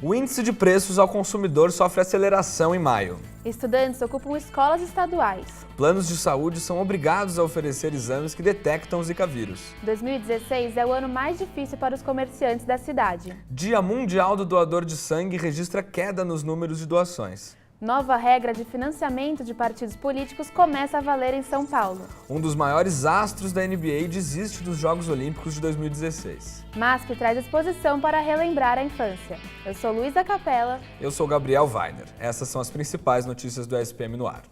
O índice de preços ao consumidor sofre aceleração em maio. Estudantes ocupam escolas estaduais. Planos de saúde são obrigados a oferecer exames que detectam o Zika vírus. 2016 é o ano mais difícil para os comerciantes da cidade. Dia Mundial do Doador de Sangue registra queda nos números de doações. Nova regra de financiamento de partidos políticos começa a valer em São Paulo. Um dos maiores astros da NBA desiste dos Jogos Olímpicos de 2016. MASP traz exposição para relembrar a infância. Eu sou Luísa Capella. Eu sou Gabriel Weiner. Essas são as principais notícias do SPM no ar.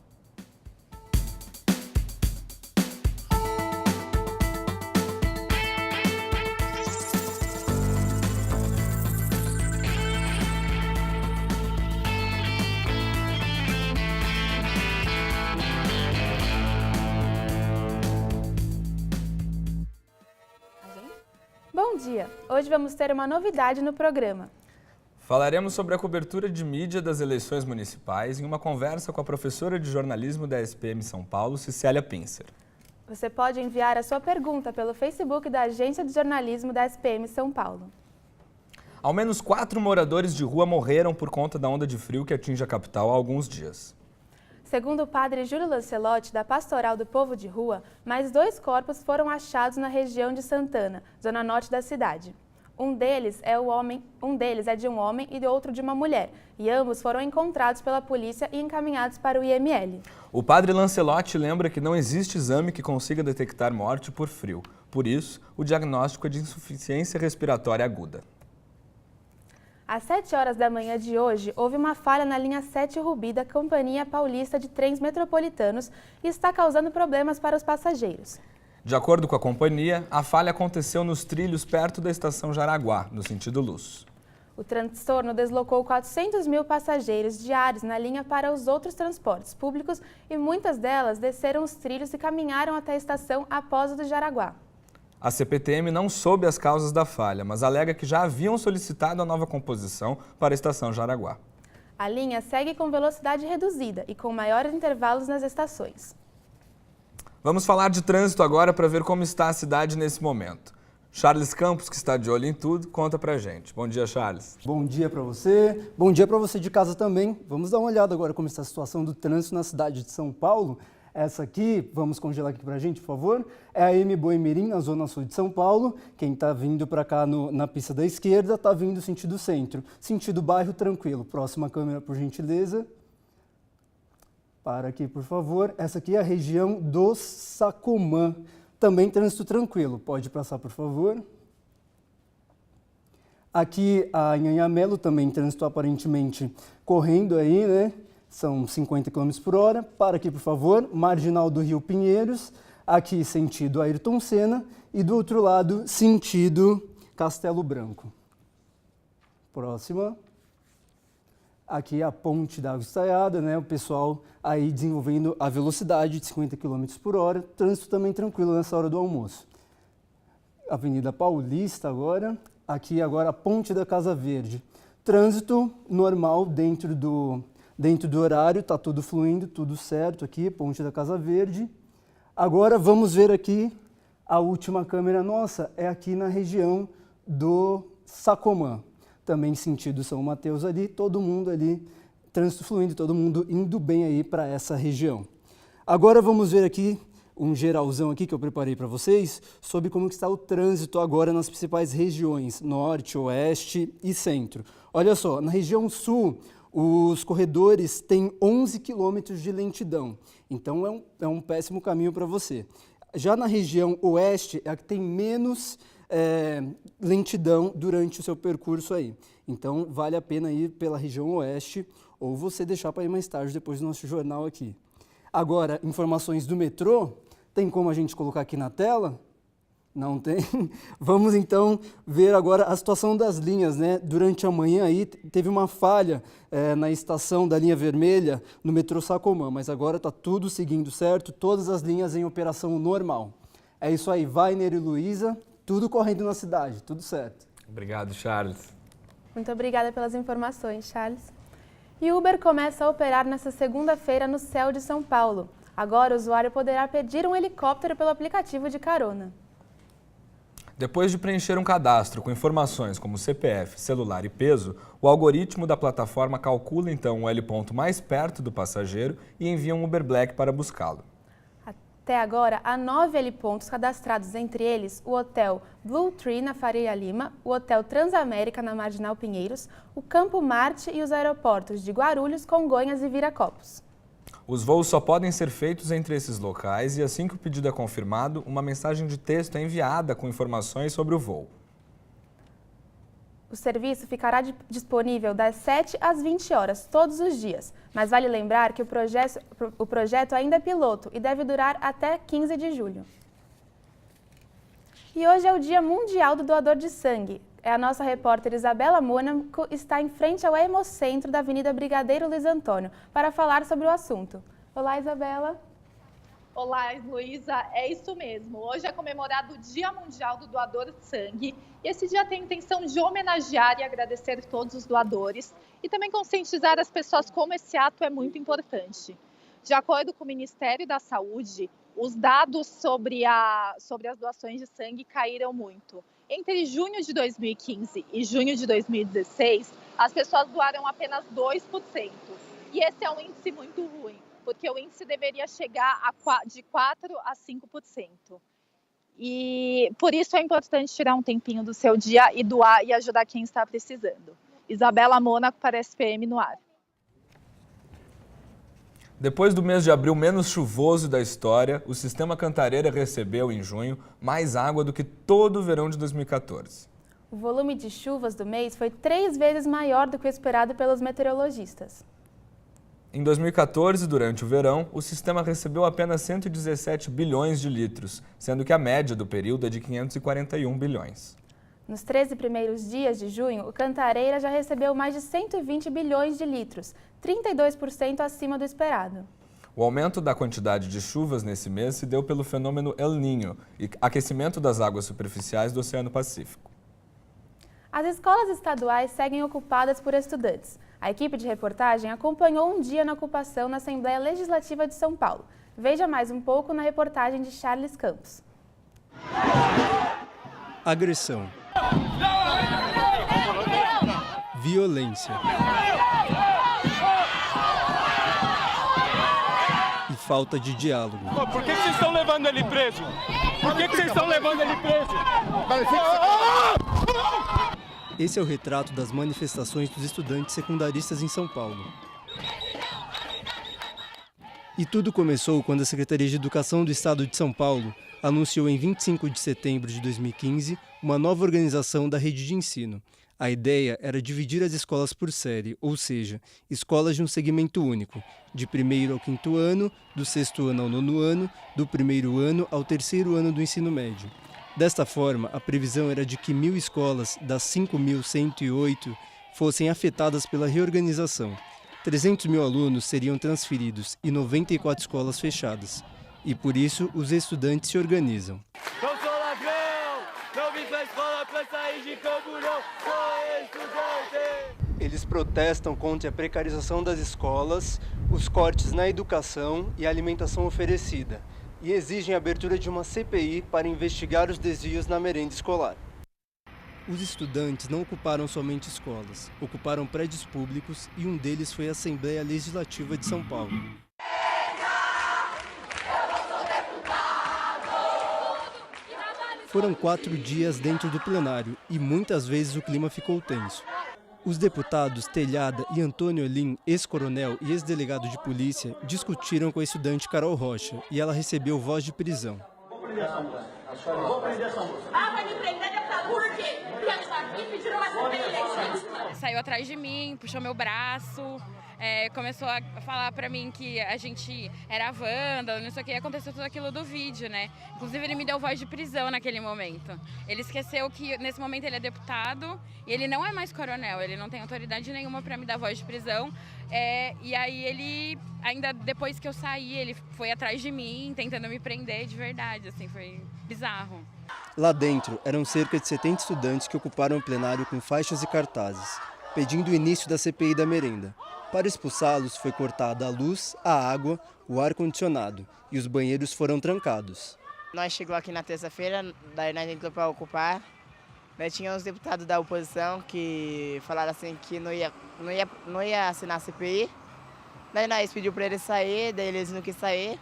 Bom dia! Hoje vamos ter uma novidade no programa. Falaremos sobre a cobertura de mídia das eleições municipais em uma conversa com a professora de jornalismo da SPM São Paulo, Cicélia Pincer. Você pode enviar a sua pergunta pelo Facebook da Agência de Jornalismo da SPM São Paulo. Ao menos 4 moradores de rua morreram por conta da onda de frio que atinge a capital há alguns dias. Segundo o padre Júlio Lancelotti, da Pastoral do Povo de Rua, mais 2 corpos foram achados na região de Santana, zona norte da cidade. Um deles é de um homem e outro de uma mulher, e ambos foram encontrados pela polícia e encaminhados para o IML. O padre Lancelotti lembra que não existe exame que consiga detectar morte por frio. Por isso, o diagnóstico é de insuficiência respiratória aguda. Às 7 horas da manhã de hoje, houve uma falha na linha 7 Rubi da Companhia Paulista de Trens Metropolitanos e está causando problemas para os passageiros. De acordo com a companhia, a falha aconteceu nos trilhos perto da estação Jaraguá, no sentido Luz. O transtorno deslocou 400 mil passageiros diários na linha para os outros transportes públicos e muitas delas desceram os trilhos e caminharam até a estação após o do Jaraguá. A CPTM não soube as causas da falha, mas alega que já haviam solicitado a nova composição para a estação Jaraguá. A linha segue com velocidade reduzida e com maiores intervalos nas estações. Vamos falar de trânsito agora para ver como está a cidade nesse momento. Charles Campos, que está de olho em tudo, conta pra gente. Bom dia, Charles. Bom dia para você. Bom dia para você de casa também. Vamos dar uma olhada agora como está a situação do trânsito na cidade de São Paulo. Essa aqui, vamos congelar aqui pra gente, por favor, é a M Boemirim, na zona sul de São Paulo. Quem está vindo para cá na pista da esquerda está vindo sentido centro. Sentido bairro, tranquilo. Próxima câmera, por gentileza. Para aqui, por favor. Essa aqui é a região do Sacomã. Também trânsito tranquilo. Pode passar, por favor. Aqui a Anhanhamelo, também trânsito aparentemente correndo aí, né? São 50 km por hora. Para aqui, por favor. Marginal do Rio Pinheiros. Aqui, sentido Ayrton Senna. E do outro lado, sentido Castelo Branco. Próxima. Aqui a Ponte da Água Estaiada, né? O pessoal aí desenvolvendo a velocidade de 50 km por hora. Trânsito também tranquilo nessa hora do almoço. Avenida Paulista agora. Aqui agora a Ponte da Casa Verde. Trânsito normal dentro do horário, está tudo fluindo, tudo certo aqui, Ponte da Casa Verde. Agora vamos ver aqui a última câmera nossa, é aqui na região do Sacomã. Também sentido São Mateus ali, todo mundo ali, trânsito fluindo, todo mundo indo bem aí para essa região. Agora vamos ver aqui um geralzão aqui que eu preparei para vocês sobre como está o trânsito agora nas principais regiões, norte, oeste e centro. Olha só, na região sul, os corredores têm 11 quilômetros de lentidão, então é um péssimo caminho para você. Já na região oeste é a que tem menos lentidão durante o seu percurso aí. Então vale a pena ir pela região oeste ou você deixar para ir mais tarde depois do nosso jornal aqui. Agora, informações do metrô, tem como a gente colocar aqui na tela? Não tem? Vamos então ver agora a situação das linhas, né? Durante a manhã aí teve uma falha na estação da linha vermelha no metrô Sacomã, mas agora está tudo seguindo certo, todas as linhas em operação normal. É isso aí, Weiner e Luísa, tudo correndo na cidade, tudo certo. Obrigado, Charles. Muito obrigada pelas informações, Charles. E Uber começa a operar nesta segunda-feira no céu de São Paulo. Agora o usuário poderá pedir um helicóptero pelo aplicativo de carona. Depois de preencher um cadastro com informações como CPF, celular e peso, o algoritmo da plataforma calcula então o L ponto mais perto do passageiro e envia um Uber Black para buscá-lo. Até agora, há 9 L pontos cadastrados, entre eles o Hotel Blue Tree na Faria Lima, o Hotel Transamérica na Marginal Pinheiros, o Campo Marte e os aeroportos de Guarulhos, Congonhas e Viracopos. Os voos só podem ser feitos entre esses locais e, assim que o pedido é confirmado, uma mensagem de texto é enviada com informações sobre o voo. O serviço ficará disponível das 7 às 20 horas, todos os dias. Mas vale lembrar que o projeto ainda é piloto e deve durar até 15 de julho. E hoje é o Dia Mundial do Doador de Sangue. A nossa repórter Isabela Mônaco está em frente ao Hemocentro da Avenida Brigadeiro Luiz Antônio para falar sobre o assunto. Olá, Isabela. Olá, Luísa, é isso mesmo. Hoje é comemorado o Dia Mundial do Doador de Sangue e esse dia tem a intenção de homenagear e agradecer todos os doadores e também conscientizar as pessoas como esse ato é muito importante. De acordo com o Ministério da Saúde, os dados sobre as doações de sangue caíram muito. Entre junho de 2015 e junho de 2016, as pessoas doaram apenas 2%. E esse é um índice muito ruim, porque o índice deveria chegar de 4% a 5%. E por isso é importante tirar um tempinho do seu dia e doar e ajudar quem está precisando. Isabela Mônaco para a SPM no ar. Depois do mês de abril menos chuvoso da história, o Sistema Cantareira recebeu, em junho, mais água do que todo o verão de 2014. O volume de chuvas do mês foi 3 vezes maior do que o esperado pelos meteorologistas. Em 2014, durante o verão, o sistema recebeu apenas 117 bilhões de litros, sendo que a média do período é de 541 bilhões. Nos 13 primeiros dias de junho, o Cantareira já recebeu mais de 120 bilhões de litros, 32% acima do esperado. O aumento da quantidade de chuvas nesse mês se deu pelo fenômeno El Niño e aquecimento das águas superficiais do Oceano Pacífico. As escolas estaduais seguem ocupadas por estudantes. A equipe de reportagem acompanhou um dia na ocupação na Assembleia Legislativa de São Paulo. Veja mais um pouco na reportagem de Charles Campos. Agressão. Violência. E falta de diálogo. Por que vocês estão levando ele preso? Por que vocês estão levando ele preso? Esse é o retrato das manifestações dos estudantes secundaristas em São Paulo. E tudo começou quando a Secretaria de Educação do Estado de São Paulo anunciou em 25 de setembro de 2015 uma nova organização da rede de ensino. A ideia era dividir as escolas por série, ou seja, escolas de um segmento único, de 1º ao 5º ano, do 6º ano ao 9º ano, do 1º ano ao 3º ano do ensino médio. Desta forma, a previsão era de que 1.000 escolas das 5.108 fossem afetadas pela reorganização. 300 mil alunos seriam transferidos e 94 escolas fechadas. E por isso, os estudantes se organizam. Não sou ladrão, não vim pra escola pra sair de campo, não sou estudante. Eles protestam contra a precarização das escolas, os cortes na educação e a alimentação oferecida. E exigem a abertura de uma CPI para investigar os desvios na merenda escolar. Os estudantes não ocuparam somente escolas, ocuparam prédios públicos e um deles foi a Assembleia Legislativa de São Paulo. Foram 4 dias dentro do plenário e muitas vezes o clima ficou tenso. Os deputados Telhada e Antônio Olim, ex-coronel e ex-delegado de polícia, discutiram com a estudante Carol Rocha e ela recebeu voz de prisão. Vou prender essa moça. Vai me prender, deputado, por quê? Porque ela está aqui pedindo uma CPI legítima. Saiu atrás de mim, puxou meu braço, começou a falar pra mim que a gente era vândalo, não sei o que, e aconteceu tudo aquilo do vídeo, né? Inclusive ele me deu voz de prisão naquele momento. Ele esqueceu que nesse momento ele é deputado e ele não é mais coronel, ele não tem autoridade nenhuma pra me dar voz de prisão. E aí ele, ainda depois que eu saí, ele foi atrás de mim, tentando me prender de verdade, assim, foi bizarro. Lá dentro, eram cerca de 70 estudantes que ocuparam o plenário com faixas e cartazes, pedindo o início da CPI da merenda. Para expulsá-los, foi cortada a luz, a água, o ar-condicionado e os banheiros foram trancados. Nós chegamos aqui na terça-feira, daí nós entramos para ocupar. Daí tinha uns deputados da oposição que falaram assim que não ia assinar a CPI. Daí nós pedimos para eles sair, daí eles não quis sair.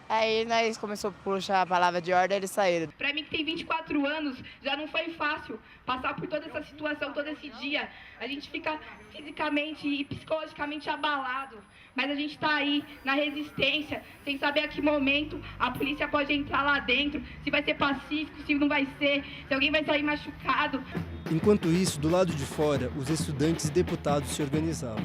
Aí nós começamos a puxar a palavra de ordem e eles saíram. Para mim que tem 24 anos, já não foi fácil passar por toda essa situação, todo esse dia. A gente fica fisicamente e psicologicamente abalado. Mas a gente está aí na resistência, sem saber a que momento a polícia pode entrar lá dentro, se vai ser pacífico, se não vai ser, se alguém vai sair machucado. Enquanto isso, do lado de fora, os estudantes e deputados se organizavam.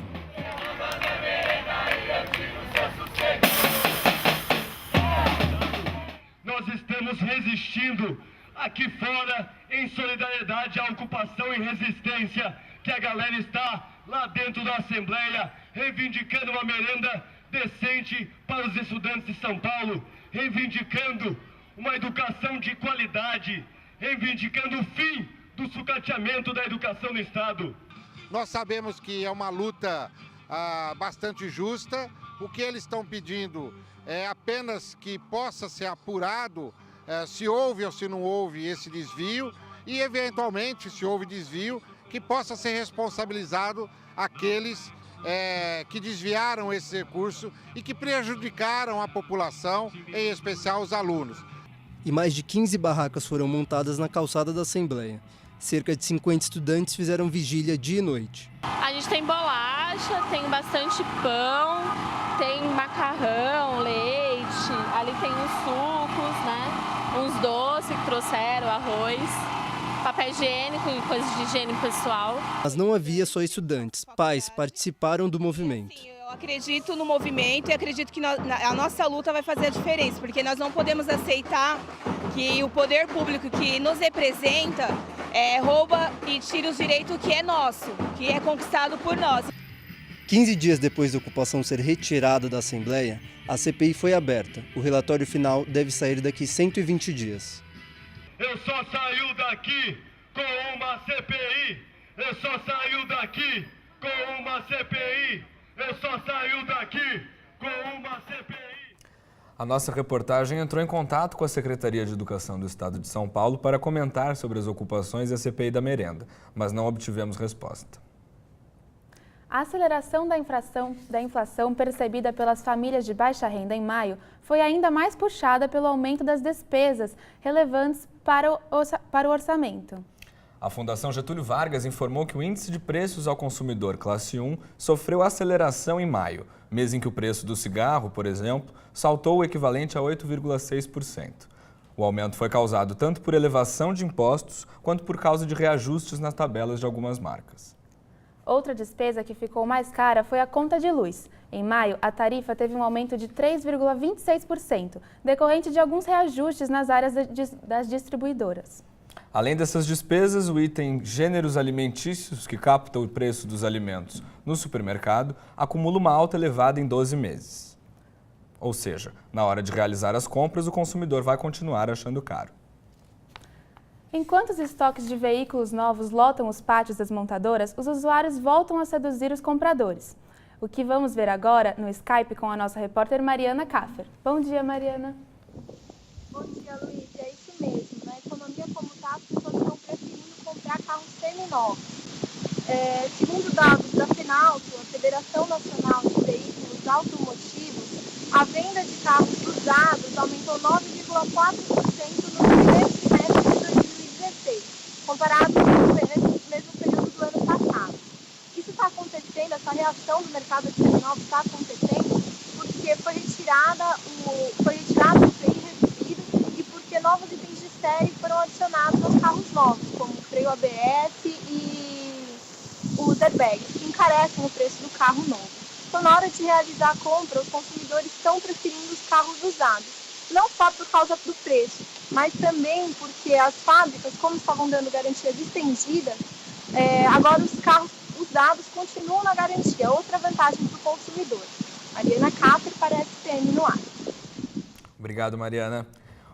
Nós estamos resistindo aqui fora em solidariedade à ocupação e resistência que a galera está lá dentro da Assembleia reivindicando uma merenda decente para os estudantes de São Paulo, reivindicando uma educação de qualidade, reivindicando o fim do sucateamento da educação no Estado. Nós sabemos que é uma luta bastante justa. O que eles estão pedindo é apenas que possa ser apurado se houve ou se não houve esse desvio e, eventualmente, se houve desvio, que possa ser responsabilizado aqueles que desviaram esse recurso e que prejudicaram a população, em especial os alunos. E mais de 15 barracas foram montadas na calçada da Assembleia. Cerca de 50 estudantes fizeram vigília dia e noite. A gente tem bolacha, tem bastante pão, tem macarrão, leite, ali tem uns sucos, né? Uns doces que trouxeram, arroz, papel higiênico e coisas de higiene pessoal. Mas não havia só estudantes, pais participaram do movimento. Eu acredito no movimento e acredito que a nossa luta vai fazer a diferença, porque nós não podemos aceitar que o poder público que nos representa rouba e tira os direitos que é nosso, que é conquistado por nós. 15 dias depois da ocupação ser retirada da Assembleia, a CPI foi aberta. O relatório final deve sair daqui 120 dias. Eu só saio daqui com uma CPI. Eu só saio daqui com uma CPI. Eu só saio daqui com uma CPI. A nossa reportagem entrou em contato com a Secretaria de Educação do Estado de São Paulo para comentar sobre as ocupações e a CPI da merenda, mas não obtivemos resposta. A aceleração da inflação percebida pelas famílias de baixa renda em maio foi ainda mais puxada pelo aumento das despesas relevantes para o orçamento. A Fundação Getúlio Vargas informou que o índice de preços ao consumidor classe 1 sofreu aceleração em maio, mês em que o preço do cigarro, por exemplo, saltou o equivalente a 8,6%. O aumento foi causado tanto por elevação de impostos quanto por causa de reajustes nas tabelas de algumas marcas. Outra despesa que ficou mais cara foi a conta de luz. Em maio, a tarifa teve um aumento de 3,26%, decorrente de alguns reajustes nas áreas das distribuidoras. Além dessas despesas, o item gêneros alimentícios, que capta o preço dos alimentos no supermercado, acumula uma alta elevada em 12 meses. Ou seja, na hora de realizar as compras, o consumidor vai continuar achando caro. Enquanto os estoques de veículos novos lotam os pátios das montadoras, os usuários voltam a seduzir os compradores. O que vamos ver agora no Skype com a nossa repórter Mariana Kaffer. Bom dia, Mariana. Bom dia, Luiz. É isso mesmo. Na economia como está, as pessoas estão preferindo comprar carros seminovos. Segundo dados da FENALTO, a Federação Nacional de Veículos Automotivos, a venda de carros usados aumentou 9,4% no primeiro trimestre de 2016, comparado com o mesmo período do ano passado. Isso está acontecendo, essa reação do mercado de seminovos está acontecendo porque foi retirado o IPI reduzido e porque novos itens de série foram adicionados aos carros novos, como o freio ABS e os airbags, que encarecem o preço do carro novo. Então, na hora de realizar a compra, os consumidores estão preferindo os carros usados, não só por causa do preço, mas também porque as fábricas, como estavam dando garantias estendidas, agora os carros usados continuam na garantia, outra vantagem para o consumidor. Mariana Kaffer para a SPM no ar. Obrigado, Mariana.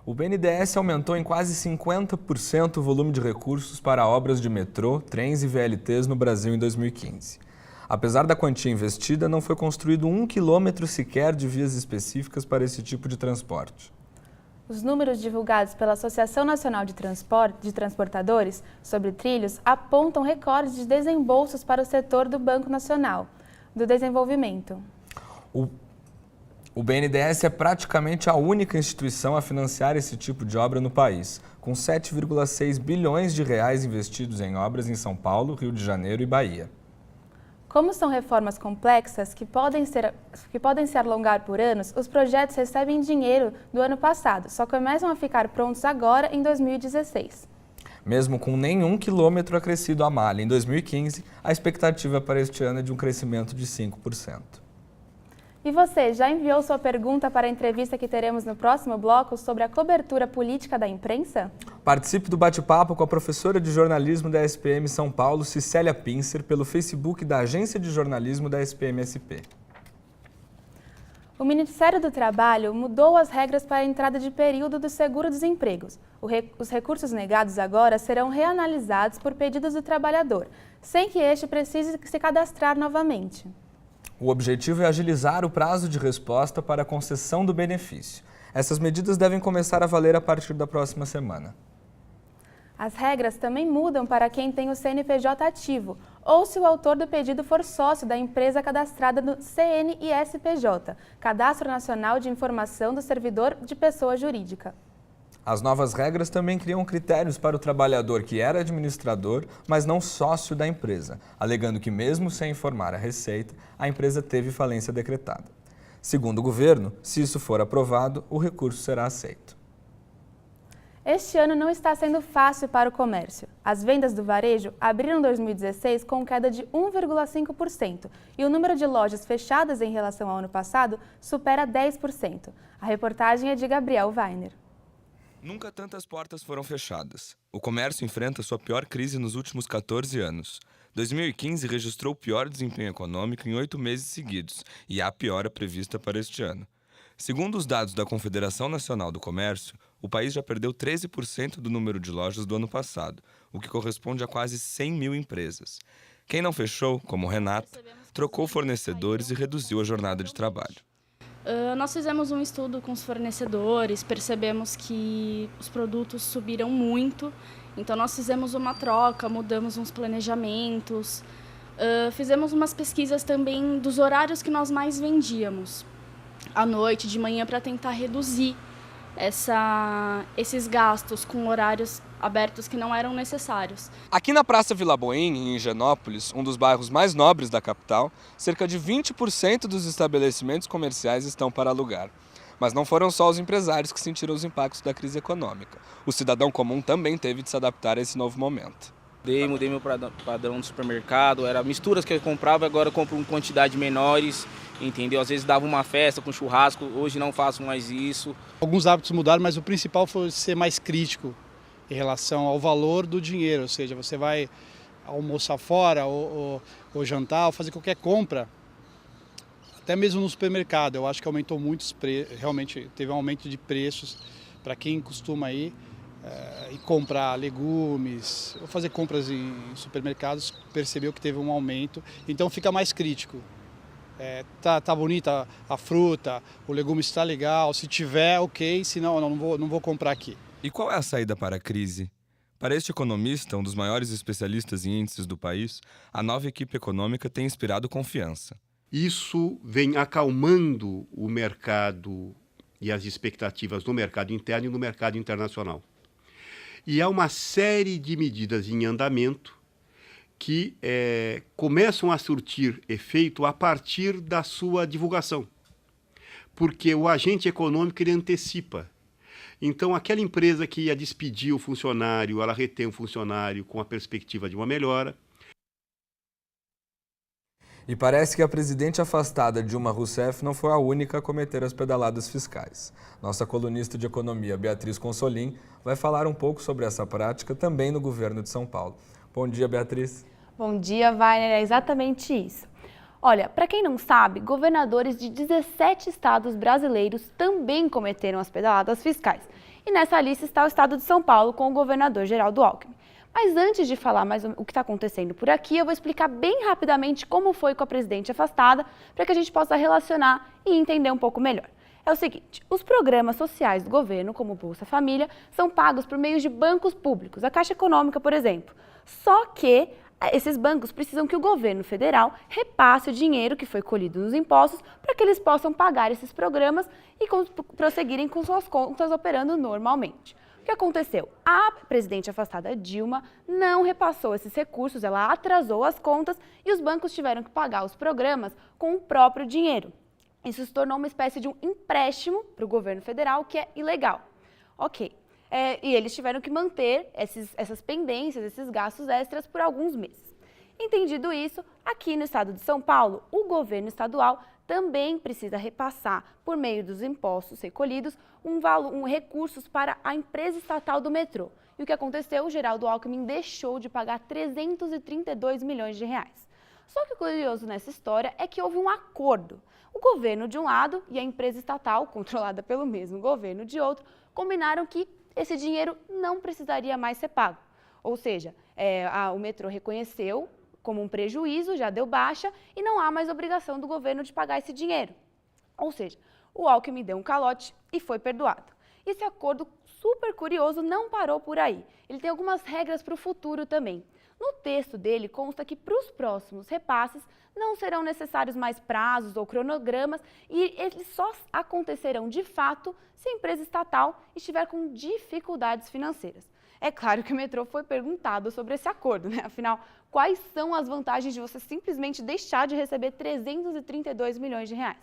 O BNDES aumentou em quase 50% o volume de recursos para obras de metrô, trens e VLTs no Brasil em 2015. Apesar da quantia investida, não foi construído 1 quilômetro sequer de vias específicas para esse tipo de transporte. Os números divulgados pela Associação Nacional de Transportadores sobre trilhos apontam recordes de desembolsos para o setor do Banco Nacional do Desenvolvimento. O BNDES é praticamente a única instituição a financiar esse tipo de obra no país, com 7,6 bilhões de reais investidos em obras em São Paulo, Rio de Janeiro e Bahia. Como são reformas complexas que podem se alongar por anos, os projetos recebem dinheiro do ano passado, só começam a ficar prontos agora em 2016. Mesmo com nenhum quilômetro acrescido à malha em 2015, a expectativa para este ano é de um crescimento de 5%. E você, já enviou sua pergunta para a entrevista que teremos no próximo bloco sobre a cobertura política da imprensa? Participe do bate-papo com a professora de jornalismo da SPM São Paulo, Cicélia Pincer, pelo Facebook da Agência de Jornalismo da SPM-SP. O Ministério do Trabalho mudou as regras para a entrada de período do seguro-desemprego. Os recursos negados agora serão reanalisados por pedidos do trabalhador, sem que este precise se cadastrar novamente. O objetivo é agilizar o prazo de resposta para a concessão do benefício. Essas medidas devem começar a valer a partir da próxima semana. As regras também mudam para quem tem o CNPJ ativo ou se o autor do pedido for sócio da empresa cadastrada no CNISPJ, Cadastro Nacional de Informação do Servidor de Pessoa Jurídica. As novas regras também criam critérios para o trabalhador que era administrador, mas não sócio da empresa, alegando que mesmo sem informar a Receita, a empresa teve falência decretada. Segundo o governo, se isso for aprovado, o recurso será aceito. Este ano não está sendo fácil para o comércio. As vendas do varejo abriram 2016 com queda de 1,5% e o número de lojas fechadas em relação ao ano passado supera 10%. A reportagem é de Gabriel Weiner. Nunca tantas portas foram fechadas. O comércio enfrenta sua pior crise nos últimos 14 anos. 2015 registrou o pior desempenho econômico em 8 meses seguidos e há piora prevista para este ano. Segundo os dados da Confederação Nacional do Comércio, o país já perdeu 13% do número de lojas do ano passado, o que corresponde a quase 100 mil empresas. Quem não fechou, como Renata, trocou fornecedores e reduziu a jornada de trabalho. Nós fizemos um estudo com os fornecedores, percebemos que os produtos subiram muito, então nós fizemos uma troca, mudamos uns planejamentos, fizemos umas pesquisas também dos horários que nós mais vendíamos, à noite, de manhã, para tentar reduzir esses gastos com horários abertos que não eram necessários. Aqui na Praça Vila Boim, em Higienópolis, um dos bairros mais nobres da capital, cerca de 20% dos estabelecimentos comerciais estão para alugar. Mas não foram só os empresários que sentiram os impactos da crise econômica. O cidadão comum também teve de se adaptar a esse novo momento. Mudei meu padrão do supermercado, era misturas que eu comprava, agora eu compro em quantidades menores, entendeu? Às vezes dava uma festa com churrasco, hoje não faço mais isso. Alguns hábitos mudaram, mas o principal foi ser mais crítico em relação ao valor do dinheiro, ou seja, você vai almoçar fora ou jantar ou fazer qualquer compra, até mesmo no supermercado, eu acho que aumentou muito os preços, realmente teve um aumento de preços para quem costuma ir e comprar legumes ou fazer compras em supermercados, percebeu que teve um aumento, então fica mais crítico. Tá bonita a fruta, o legume está legal, se tiver, ok, se não vou comprar aqui. E qual é a saída para a crise? Para este economista, um dos maiores especialistas em índices do país, a nova equipe econômica tem inspirado confiança. Isso vem acalmando o mercado e as expectativas no mercado interno e no mercado internacional. E há uma série de medidas em andamento que começam a surtir efeito a partir da sua divulgação. Porque o agente econômico ele antecipa. Então, aquela empresa que ia despedir o funcionário, ela retém o funcionário com a perspectiva de uma melhora. E parece que a presidente afastada Dilma Rousseff não foi a única a cometer as pedaladas fiscais. Nossa colunista de economia, Beatriz Consolim, vai falar um pouco sobre essa prática também no governo de São Paulo. Bom dia, Beatriz. Bom dia, Weiner. É exatamente isso. Olha, para quem não sabe, governadores de 17 estados brasileiros também cometeram as pedaladas fiscais. E nessa lista está o estado de São Paulo com o governador Geraldo Alckmin. Mas antes de falar mais o que está acontecendo por aqui, eu vou explicar bem rapidamente como foi com a presidente afastada, para que a gente possa relacionar e entender um pouco melhor. é o seguinte: os programas sociais do governo, como Bolsa Família, são pagos por meio de bancos públicos, a Caixa Econômica, por exemplo. Só que esses bancos precisam que o governo federal repasse o dinheiro que foi colhido nos impostos para que eles possam pagar esses programas e prosseguirem com suas contas operando normalmente. O que aconteceu? A presidente afastada Dilma não repassou esses recursos, ela atrasou as contas e os bancos tiveram que pagar os programas com o próprio dinheiro. Isso se tornou uma espécie de um empréstimo para o governo federal, que é ilegal. Ok. E eles tiveram que manter essas pendências, esses gastos extras por alguns meses. Entendido isso, aqui no estado de São Paulo, o governo estadual também precisa repassar, por meio dos impostos recolhidos, recursos para a empresa estatal do metrô. E o que aconteceu? O Geraldo Alckmin deixou de pagar 332 milhões de reais. Só que o curioso nessa história é que houve um acordo. O governo de um lado e a empresa estatal, controlada pelo mesmo governo de outro, combinaram que esse dinheiro não precisaria mais ser pago. Ou seja, o metrô reconheceu como um prejuízo, já deu baixa e não há mais obrigação do governo de pagar esse dinheiro. Ou seja, o Alckmin deu um calote e foi perdoado. Esse acordo super curioso não parou por aí. Ele tem algumas regras para o futuro também. No texto dele consta que para os próximos repasses não serão necessários mais prazos ou cronogramas e eles só acontecerão de fato se a empresa estatal estiver com dificuldades financeiras. É claro que o metrô foi perguntado sobre esse acordo, né? Afinal, quais são as vantagens de você simplesmente deixar de receber 332 milhões de reais?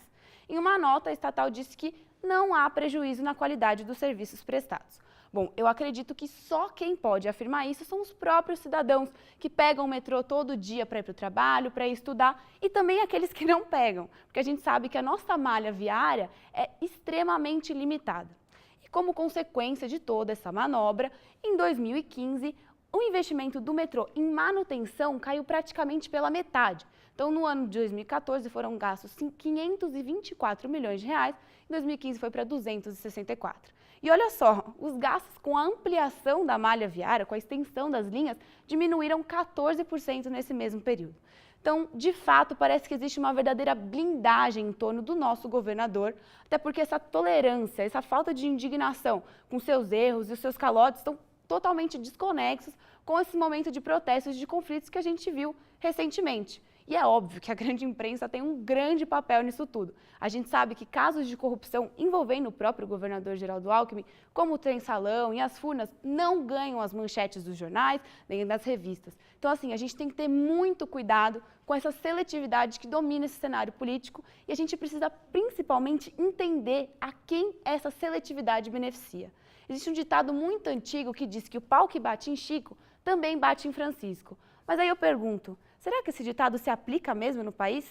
Em uma nota, a estatal disse que não há prejuízo na qualidade dos serviços prestados. Bom, eu acredito que só quem pode afirmar isso são os próprios cidadãos que pegam o metrô todo dia para ir para o trabalho, para ir estudar, e também aqueles que não pegam, porque a gente sabe que a nossa malha viária é extremamente limitada. E como consequência de toda essa manobra, em 2015, o investimento do metrô em manutenção caiu praticamente pela metade. Então, no ano de 2014, foram gastos 524 milhões de reais, em 2015 foi para 264. E olha só, os gastos com a ampliação da malha viária, com a extensão das linhas, diminuíram 14% nesse mesmo período. Então, de fato, parece que existe uma verdadeira blindagem em torno do nosso governador, até porque essa tolerância, essa falta de indignação com seus erros e os seus calotes estão totalmente desconexos com esse momento de protestos e de conflitos que a gente viu recentemente. E é óbvio que a grande imprensa tem um grande papel nisso tudo. A gente sabe que casos de corrupção envolvendo o próprio governador Geraldo Alckmin, como o trem-salão e as furnas, não ganham as manchetes dos jornais nem das revistas. Então, assim, a gente tem que ter muito cuidado com essa seletividade que domina esse cenário político e a gente precisa principalmente entender a quem essa seletividade beneficia. Existe um ditado muito antigo que diz que o pau que bate em Chico também bate em Francisco. Mas aí eu pergunto, será que esse ditado se aplica mesmo no país?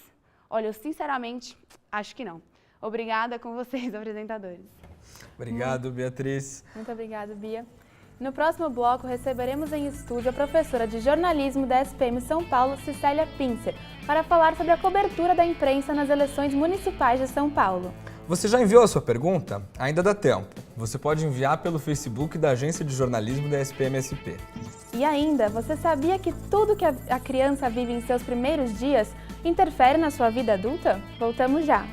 Olha, eu sinceramente acho que não. Obrigada com vocês, apresentadores. Obrigado, Beatriz. Muito obrigada, Bia. No próximo bloco, receberemos em estúdio a professora de jornalismo da SPM São Paulo, Cicélia Pincer, para falar sobre a cobertura da imprensa nas eleições municipais de São Paulo. Você já enviou a sua pergunta? Ainda dá tempo. Você pode enviar pelo Facebook da Agência de Jornalismo da SPM-SP. E ainda, você sabia que tudo que a criança vive em seus primeiros dias interfere na sua vida adulta? Voltamos já!